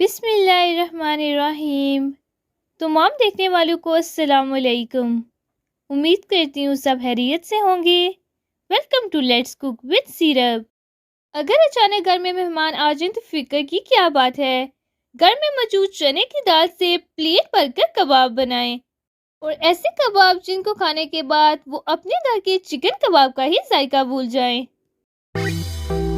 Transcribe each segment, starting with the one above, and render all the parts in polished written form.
बिस्मिल्लाहिर्रहमानिर्रहीम। तमाम देखने वालों को अस्सलाम वालेकुम। उम्मीद करती हूँ सब खैरियत से होंगे। Welcome to let's cook with syrup. अगर अचानक घर में मेहमान आ जाएं तो फिक्र की क्या बात है। घर में मौजूद चने की दाल से प्लेट भरकर कबाब बनाएं और ऐसे कबाब जिनको खाने के बाद वो अपने घर के चिकन कबाब का ही जायका भूल जाएं।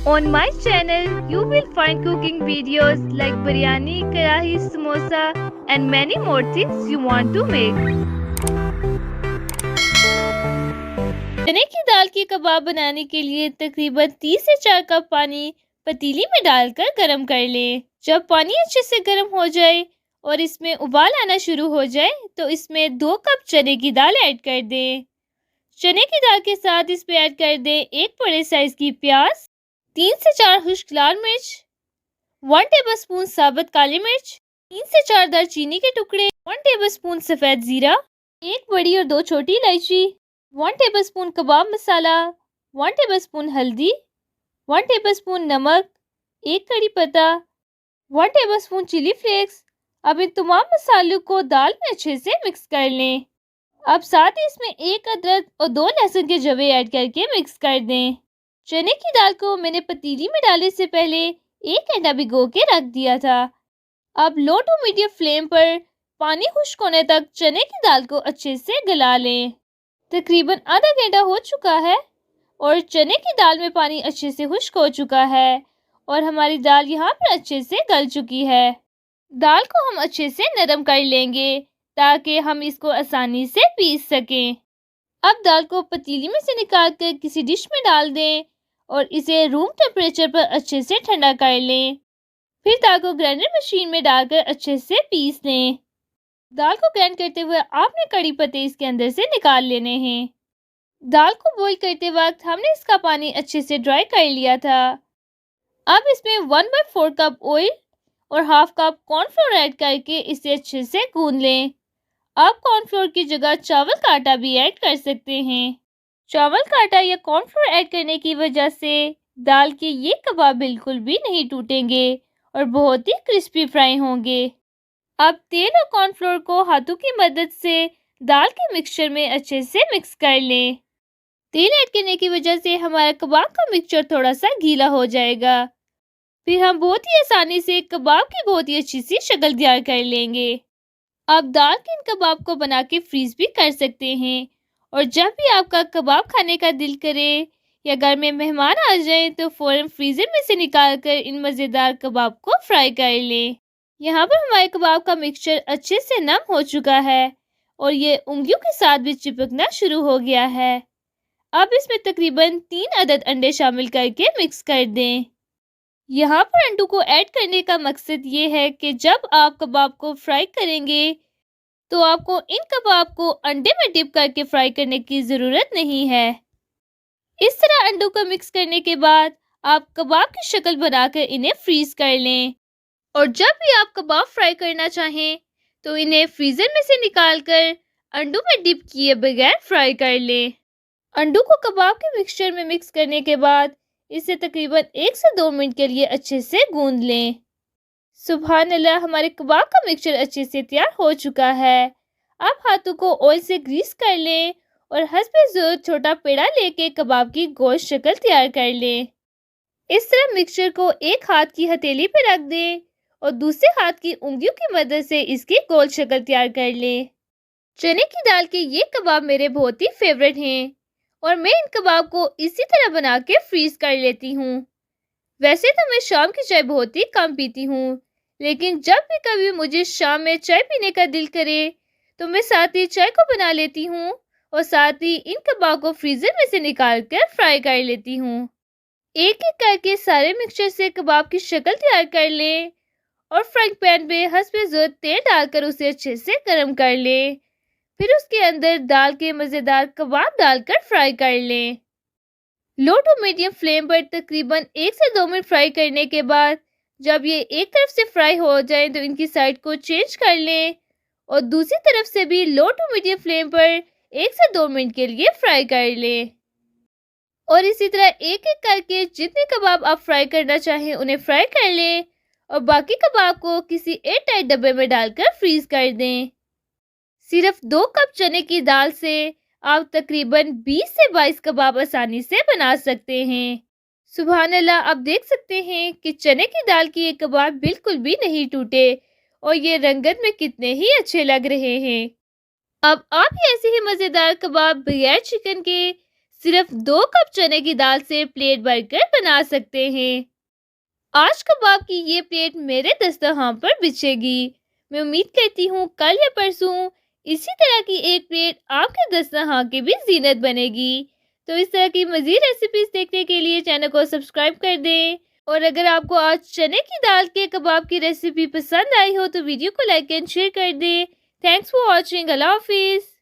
On my channel, you will find cooking videos like biryani, karahi, samosa and many more things you want to make. चने की दाल के कबाब बनाने के लिए तकरीबन 30 से 4 कप पानी पतीली में डालकर गर्म कर लें। जब पानी अच्छे से गर्म हो जाए और इसमें उबाल आना शुरू हो जाए तो इसमें 2 कप चने की दाल ऐड कर दें। चने की दाल के साथ इसमें ऐड कर दें 1 बड़े साइज की प्याज, 3 से 4 खुश्क लाल मिर्च, 1 टेबलस्पून साबुत काली मिर्च, 3 से 4 दालचीनी के टुकड़े, 1 टेबलस्पून सफ़ेद ज़ीरा, 1 बड़ी और 2 छोटी इलायची, 1 टेबलस्पून कबाब मसाला, 1 टेबलस्पून हल्दी, 1 टेबलस्पून नमक, 1 कड़ी पत्ता, 1 टेबलस्पून चिली फ्लेक्स। अब इन तमाम मसालों को दाल में अच्छे से मिक्स कर लें। अब साथ ही इसमें 1 अदरक और 2 लहसुन के जवे ऐड करके मिक्स कर दें। चने की दाल को मैंने पतीली में डालने से पहले 1 घंटा भिगो के रख दिया था। अब लो टू मीडियम फ्लेम पर पानी खुश्क होने तक चने की दाल को अच्छे से गला लें। तकरीबन आधा घंटा हो चुका है और चने की दाल में पानी अच्छे से खुश्क हो चुका है और हमारी दाल यहाँ पर अच्छे से गल चुकी है। दाल को हम अच्छे से नरम कर लेंगे ताकि हम इसको आसानी से पीस सकें। अब दाल को पतीली में से निकाल कर किसी डिश में डाल दें और इसे रूम टेम्परेचर पर अच्छे से ठंडा कर लें। फिर दाल को ग्राइंडर मशीन में डालकर अच्छे से पीस लें। दाल को ग्राइंड करते हुए आपने कड़ी पत्ते इसके अंदर से निकाल लेने हैं। दाल को बॉईल करते वक्त हमने इसका पानी अच्छे से ड्राई कर लिया था। अब इसमें 1/4 कप ऑयल और हाफ कप कॉर्नफ्लोर ऐड करके इसे अच्छे से गूंद लें। आप कॉर्नफ्लोर की जगह चावल का आटा भी ऐड कर सकते हैं। चावल का आटा या कॉर्नफ्लोर ऐड करने की वजह से दाल के ये कबाब बिल्कुल भी नहीं टूटेंगे और बहुत ही क्रिस्पी फ्राई होंगे। अब तेल और कॉर्नफ्लोर को हाथों की मदद से दाल के मिक्सचर में अच्छे से मिक्स कर लें। तेल ऐड करने की वजह से हमारा कबाब का मिक्सचर थोड़ा सा गीला हो जाएगा। फिर हम बहुत ही आसानी से कबाब की बहुत ही अच्छी सी शक्ल तैयार कर लेंगे। आप दाल के इन कबाब को बना के फ्रीज भी कर सकते हैं और जब भी आपका कबाब खाने का दिल करे या घर में मेहमान आ जाएं तो फ़ौरन फ्रीज़र में से निकाल कर इन मज़ेदार कबाब को फ्राई कर लें। यहाँ पर हमारे कबाब का मिक्सचर अच्छे से नम हो चुका है और ये उंगलियों के साथ भी चिपकना शुरू हो गया है। अब इसमें तकरीबन 3 अदद अंडे शामिल करके मिक्स कर दें। यहाँ पर अंडों को ऐड करने का मकसद ये है कि जब आप कबाब को फ्राई करेंगे तो आपको इन कबाब को अंडे में डिप करके फ्राई करने की ज़रूरत नहीं है। इस तरह अंडों को मिक्स करने के बाद आप कबाब की शक्ल बनाकर इन्हें फ्रीज कर लें और जब भी आप कबाब फ्राई करना चाहें तो इन्हें फ्रीज़र में से निकाल कर अंडों में डिप किए बगैर फ्राई कर लें। अंडों को कबाब के मिक्सचर में मिक्स करने के बाद इसे तकरीबन 1 से 2 मिनट के लिए अच्छे से गूंद लें। सुभान अल्लाह, हमारे कबाब का मिक्सचर अच्छे से तैयार हो चुका है। आप हाथों को ऑयल से ग्रीस कर लें और हस्बे ज़रूरत छोटा पेड़ा लेके कबाब की गोश्त शक्ल तैयार कर लें। इस तरह मिक्सचर को एक हाथ की हथेली पे रख दें और दूसरे हाथ की उंगलियों की मदद से इसकी गोल शक्ल तैयार कर लें। चने की दाल के ये कबाब मेरे बहुत ही फेवरेट हैं और मैं इन कबाब को इसी तरह बना के फ्रीज कर लेती हूँ। वैसे तो मैं शाम की चाय बहुत ही कम पीती हूँ, लेकिन जब भी कभी मुझे शाम में चाय पीने का दिल करे तो मैं साथ ही चाय को बना लेती हूँ और साथ ही इन कबाब को फ्रीजर में से निकाल कर फ्राई कर लेती हूँ। एक एक करके सारे मिक्सचर से कबाब की शक्ल तैयार कर लें और फ्राइंग पैन में हस्बे ज़रूरत तेल डालकर उसे अच्छे से गर्म कर लें। फिर उसके अंदर दाल के मज़ेदार कबाब डालकर फ्राई कर लें। लो टू मीडियम फ्लेम पर तकरीबन 1 से 2 मिनट फ्राई करने के बाद जब ये एक तरफ से फ्राई हो जाए तो इनकी साइड को चेंज कर लें और दूसरी तरफ से भी लो टू मीडियम फ्लेम पर 1 से 2 मिनट के लिए फ्राई कर लें। और इसी तरह एक एक करके जितने कबाब आप फ्राई करना चाहें उन्हें फ्राई कर लें और बाकी कबाब को किसी एयर टाइट डब्बे में डालकर फ्रीज कर दें। सिर्फ 2 कप चने की दाल से आप तकरीबन 20 से 22 कबाब आसानी से बना सकते हैं। सुभान अल्लाह, आप देख सकते हैं कि चने की दाल की ये कबाब बिल्कुल भी नहीं टूटे और ये रंगत में कितने ही अच्छे लग रहे हैं। अब आप ही ऐसे ही मज़ेदार कबाब बगैर चिकन के सिर्फ 2 कप चने की दाल से प्लेट भरकर बना सकते हैं। आज कबाब की ये प्लेट मेरे दस्तरखान पर बिछेगी। मैं उम्मीद करती हूँ कल या परसों इसी तरह की एक प्लेट आपके दस्तरखान की भी जीनत बनेगी। तो इस तरह की मज़ीद रेसिपीज देखने के लिए चैनल को सब्सक्राइब कर दें। और अगर आपको आज चने की दाल के कबाब की रेसिपी पसंद आई हो तो वीडियो को लाइक एंड शेयर कर दें। Thanks for watching. अल्लाह हाफिज़।